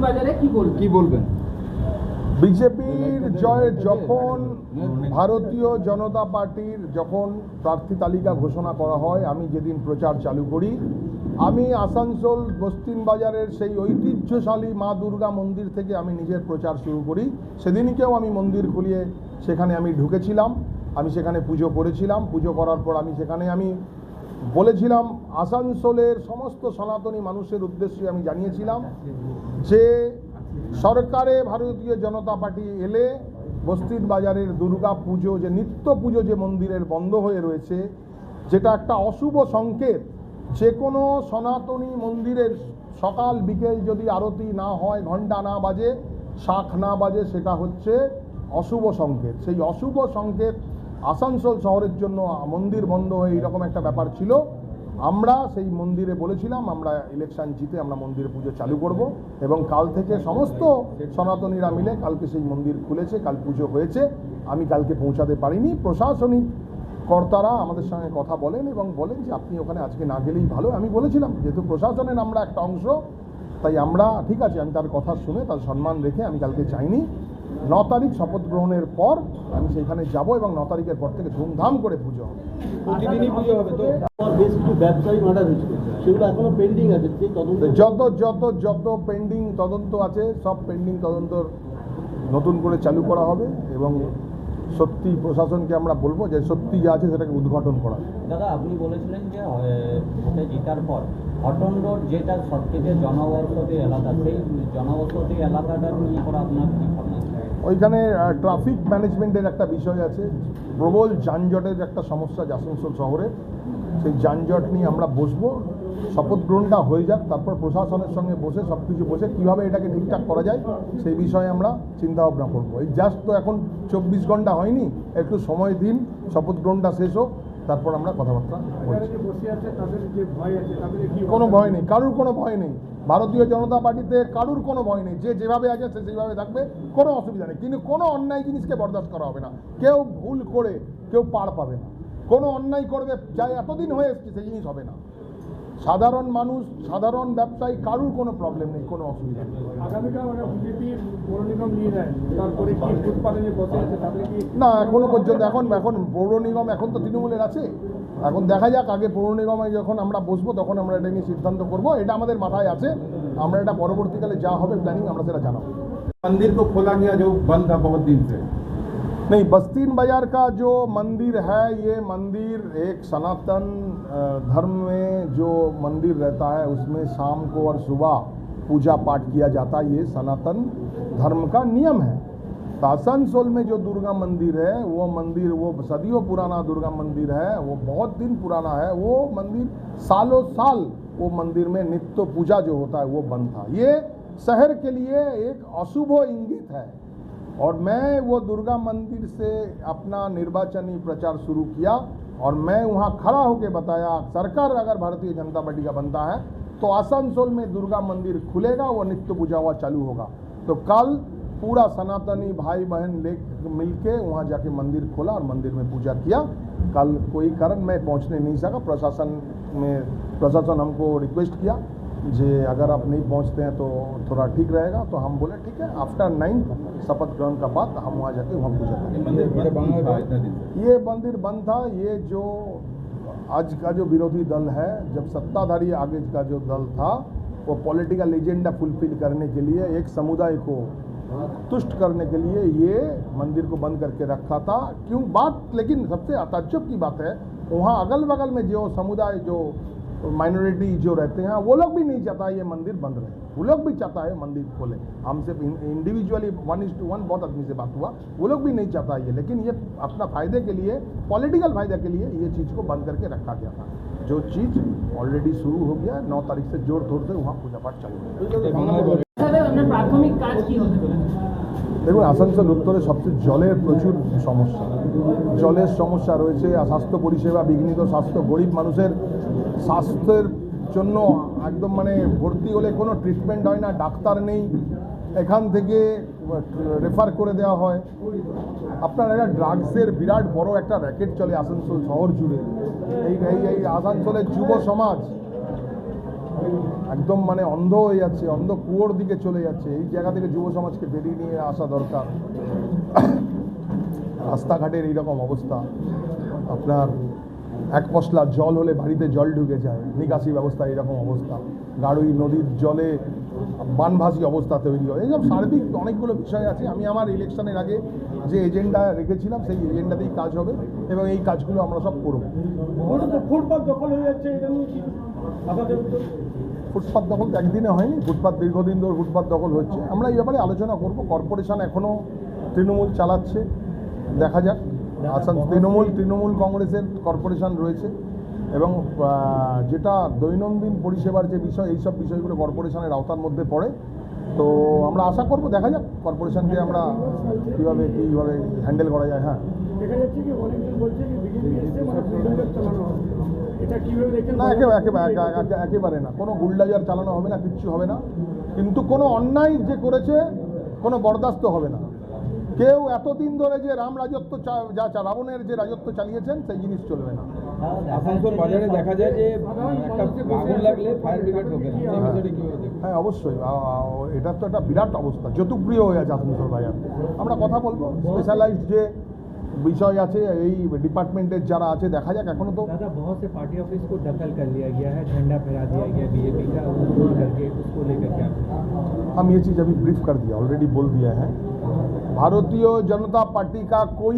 বাজারে কি বলবেন? বিজেপির জয় যখন ভারতীয় জনতা পার্টির যখন প্রার্থী তালিকা ঘোষণা করা হয়, আমি যেদিন প্রচার চালু করি, আমি আসানসোল বস্তিন বাজারের সেই ঐতিহ্যশালী মা দুর্গা মন্দির থেকে আমি নিজের প্রচার শুরু করি। সেদিনকেও আমি মন্দির খুলিয়ে সেখানে আমি ঢুকেছিলাম, আমি সেখানে পুজো করেছিলাম। পুজো করার পর আমি সেখানে বলেছিলাম, আসানসোলের সমস্ত সনাতনী মানুষের উদ্দেশ্যে আমি জানিয়েছিলাম যে সরকারে ভারতীয় জনতা পার্টি এলে বস্তির বাজারের দুর্গা পুজো, যে নিত্য পুজো যে মন্দিরের বন্ধ হয়ে রয়েছে, যেটা একটা অশুভ সংকেত। যে কোনো সনাতনী মন্দিরের সকাল বিকেল যদি আরতি না হয়, ঘণ্টা না বাজে, শাঁখ না বাজে, সেটা হচ্ছে অশুভ সংকেত। সেই অশুভ সংকেত আসানসোল শহরের জন্য মন্দির বন্ধ হয়ে এইরকম একটা ব্যাপার ছিল। আমরা সেই মন্দিরে বলেছিলাম আমরা ইলেকশন জিতে আমরা মন্দিরে পুজো চালু করব, এবং কাল থেকে সমস্ত সনাতনীরা মিলে কালকে সেই মন্দির খুলেছে, কাল পুজো হয়েছে। আমি কালকে পৌঁছাতে পারিনি। প্রশাসনিক কর্তারা আমাদের সঙ্গে কথা বলেন এবং বলেন যে আপনি ওখানে আজকে না গেলেই ভালো। আমি বলেছিলাম যেহেতু প্রশাসনের আমরা একটা অংশ, তাই আমরা ঠিক আছে, আমি তার কথা শুনে তার সম্মান রেখে আমি কালকে যাইনি। 9 তারিখ শপথ গ্রহণের পর আমি সেইখানে যাব এবং 9 তারিখের পর থেকে ধুমধাম করে পুজো হবে। প্রতিদিনই পুজো হবে তো? বেশ কিছু ব্যবসায়ী মার্ডার হয়েছিল, সেগুলো এখনো পেন্ডিং আছে। যত পেন্ডিং তদন্ত আছে, সব পেন্ডিং তদন্ত নতুন করে চালু করা হবে এবং সত্যি প্রশাসনকে আমরা বলবো যে সত্যি যা আছে সেটাকে উদ্ঘাটন করা। দাদা, আপনি বলেছিলেন যে ভোটে জেতার পর হটন-রোড যেটা সবথেকে জনবসতি এলাকা, সেই জনবসতি এলাকাটা নিয়ে করে আপনার কী ভাবনা? ওইখানে ট্রাফিক ম্যানেজমেন্টের একটা বিষয় আছে, প্রবল যানজটের একটা সমস্যা আসানসোল শহরে। সেই যানজট নিয়ে আমরা বসবো, শপথ গ্রহণটা হয়ে যাক, তারপর প্রশাসনের সঙ্গে বসে সব কিছু বসে কীভাবে এটাকে ঠিকঠাক করা যায় সেই বিষয়ে আমরা চিন্তাভাবনা করবো। এই জাস্ট তো এখন 24 ঘন্টা হয়নি, একটু সময় দিন, শপথ গ্রহণটা শেষ হোক, তারপর আমরা কথাবার্তা বলছি। কোনো ভয় নেই, কারুর কোনো ভয় নেই। ভারতীয় জনতা পার্টিতে কারুর কোনো ভয় নেই। যে যেভাবে আছে সে যেভাবে থাকবে, কোনো অসুবিধা নেই। কিন্তু কোনো অন্যায় জিনিসকে বরদাস্ত করা হবে না। কেউ ভুল করে কেউ পার পাবে না। কোনো অন্যায় করবে, যা এতদিন হয়ে এসছে সেই জিনিস হবে না। সাধারণ মানুষ, সাধারণ ব্যবসায়ী, কারুর কোনো প্রবলেম নেই, কোনো অসুবিধা নেই। না, এখনো পর্যন্ত এখন পৌর নিগম এখন তো তৃণমূলের আছে। এখন দেখা যাক, আগে পৌর নিগমে যখন আমরা বসবো তখন আমরা এটা নিয়ে সিদ্ধান্ত করবো। এটা আমাদের মাথায় আছে, আমরা এটা পরবর্তীকালে যা হবে প্ল্যানিং আমরা সেটা জানাবো। मंदिर को खोला गया जो बंद था बहुत दिन से। नहीं, बस्तीन बाजार का जो मंदिर है, ये मंदिर एक सनातन धर्म में जो मंदिर रहता है उसमें शाम को और सुबह पूजा पाठ किया जाता है। ये सनातन धर्म का नियम है। तो आसनसोल में जो दुर्गा मंदिर है वो मंदिर, वो सदियों पुराना दुर्गा मंदिर है, वो बहुत दिन पुराना है। वो मंदिर सालों साल वो मंदिर में नित्य पूजा जो होता है वो बंद था। ये शहर के लिए एक अशुभ इंगित है। और मैं वो दुर्गा मंदिर से अपना निर्वाचनी प्रचार शुरू किया और मैं वहाँ खड़ा होकर बताया, सरकार अगर भारतीय जनता पार्टी का बनता है तो आसनसोल में दुर्गा मंदिर खुलेगा, वो नित्य पूजा हुआ चालू होगा। तो कल पूरा सनातनी भाई बहन मिल के वहाँ जाके मंदिर खोला और मंदिर में पूजा किया। कल कोई कारण मैं पहुँचने नहीं सका, प्रशासन हमको रिक्वेस्ट किया जे अगर आप नहीं पहुंचते हैं तो थोड़ा ठीक रहेगा। तो हम बोले ठीक है, आफ्टर 9 शपथ ग्रहण का बाद हम वहाँ जाके वहाँ पूजा करेंगे। ये मंदिर बंद था। ये जो आज का जो विरोधी दल है, जब सत्ताधारी आगे का जो दल था, वो पॉलिटिकल एजेंडा फुलफिल करने के लिए, एक समुदाय को तुष्ट करने के लिए ये मंदिर को बंद करके रखा था। क्यों बात, लेकिन सबसे ताज्जुब की बात है, वहाँ अगल बगल में जो समुदाय, जो माइनॉरिटी जो रहते हैं, वो लोग भी नहीं चाहता ये मंदिर बंद रहे। वो लोग भी चाहता है मंदिर खोले। हमसे इंडिविजुअली 1:1 बहुत आदमी से बात हुआ, वो लोग भी नहीं चाहता ये, लेकिन ये अपना फायदे के लिए, पॉलिटिकल फायदे के लिए ये चीज़ को बंद करके रखा गया था। जो चीज़ ऑलरेडी शुरू हो गया, 9 तारीख से जोर तोड़ से वहाँ पूजा पाठ चालू हो। প্রাথমিক কাজ কি হতে পারে? দেখুন, আসানসোল উত্তরে সবচেয়ে জলের প্রচুর সমস্যা, জলের সমস্যা রয়েছে। স্বাস্থ্য পরিষেবা বিঘ্নিত, স্বাস্থ্য, গরিব মানুষের স্বাস্থ্যের জন্য একদম মানে ভর্তি হলে কোনো ট্রিটমেন্ট হয় না, ডাক্তার নেই, এখান থেকে রেফার করে দেওয়া হয়। আপনার একটা ড্রাগসের বিরাট বড় একটা র্যাকেট চলে আসানসোল শহর জুড়ে। এই আসানসোলের যুব সমাজ একদম মানে অন্ধ হয়ে যাচ্ছে, অন্ধ কুয়োর দিকে চলে যাচ্ছে। এই জায়গা থেকে যুব সমাজকে বেরিয়ে নিয়ে আসা দরকার। রাস্তাঘাটের এইরকম অবস্থা, আপনার এক পশলা জল হলে বাড়িতে জল ঢুকে যায়, নিকাশি ব্যবস্থা এইরকম অবস্থা, গাড়ুই নদীর জলে বানভাসী অবস্থা তৈরি হয়। এইসব সার্বিক অনেকগুলো বিষয় আছে। আমি আমার ইলেকশনের আগে যে এজেন্ডা রেখেছিলাম সেই এজেন্ডাতেই কাজ হবে এবং এই কাজগুলো আমরা সব করব। ফুটপাত দখল হয়ে যাচ্ছে, এটা নিয়ে কি আপনাদের উত্তর? ফুটপাত দখল তো একদিনে হয়নি, ফুটপাত দীর্ঘদিন ধরে ফুটপাত দখল হচ্ছে। আমরা এই ব্যাপারে আলোচনা করব। কর্পোরেশন এখনও তৃণমূল চালাচ্ছে, দেখা যাক। আসাম তৃণমূল কংগ্রেসের কর্পোরেশন রয়েছে এবং যেটা দৈনন্দিন পরিষেবার যে বিষয়, এইসব বিষয়গুলো কর্পোরেশনের আওতার মধ্যে পড়ে। তো আমরা আশা করব, দেখা যাক কর্পোরেশনকে আমরা কীভাবে হ্যান্ডেল করা যায়। হ্যাঁ, দেখা যাচ্ছে কি অনেকজন বলছে কি বিজেপি এসে মানে বুলডোজার চালানো হবে, এটা কিভাবে দেখেন? না, একেবারে না, কোনো বুলডোজার চালানো হবে না, কিচ্ছু হবে না। কিন্তু কোনো অন্যায় যে করেছে কোনো বরদাস্ত হবে না। কেউ এতদিন ধরে যে রাবণের যে রাজত্ব চালিয়েছেন সেই জিনিস চলবে না। আসানসোল বাজারে দেখা যায় যে একটা আগুন লাগলে ফায়ার ব্রিগেড ঢোকে না, সেই বিষয়টা কিভাবে দেখবেন? হ্যাঁ, অবশ্যই। এটা তো একটা বিরাট অবস্থা, যতুপ্রিয় হয়ে আছে আসানসোল বাজার। আমরা কথা বলবো, স্পেশালাইজড যে বিষয় আছে এই ডিপার্টমেন্টের যারা আছে, দেখা যাক। এখনো তো दादा बहुत से पार्टी ऑफिस को दखल कर लिया गया है, झंडा फहरा दिया गया बीजेपी का, उसको करके उसको लेकर के हम ये चीज़ अभी ब्रीफ कर दिया, ऑलरेडी बोल दिया है। भारतीय जनता पार्टी का कोई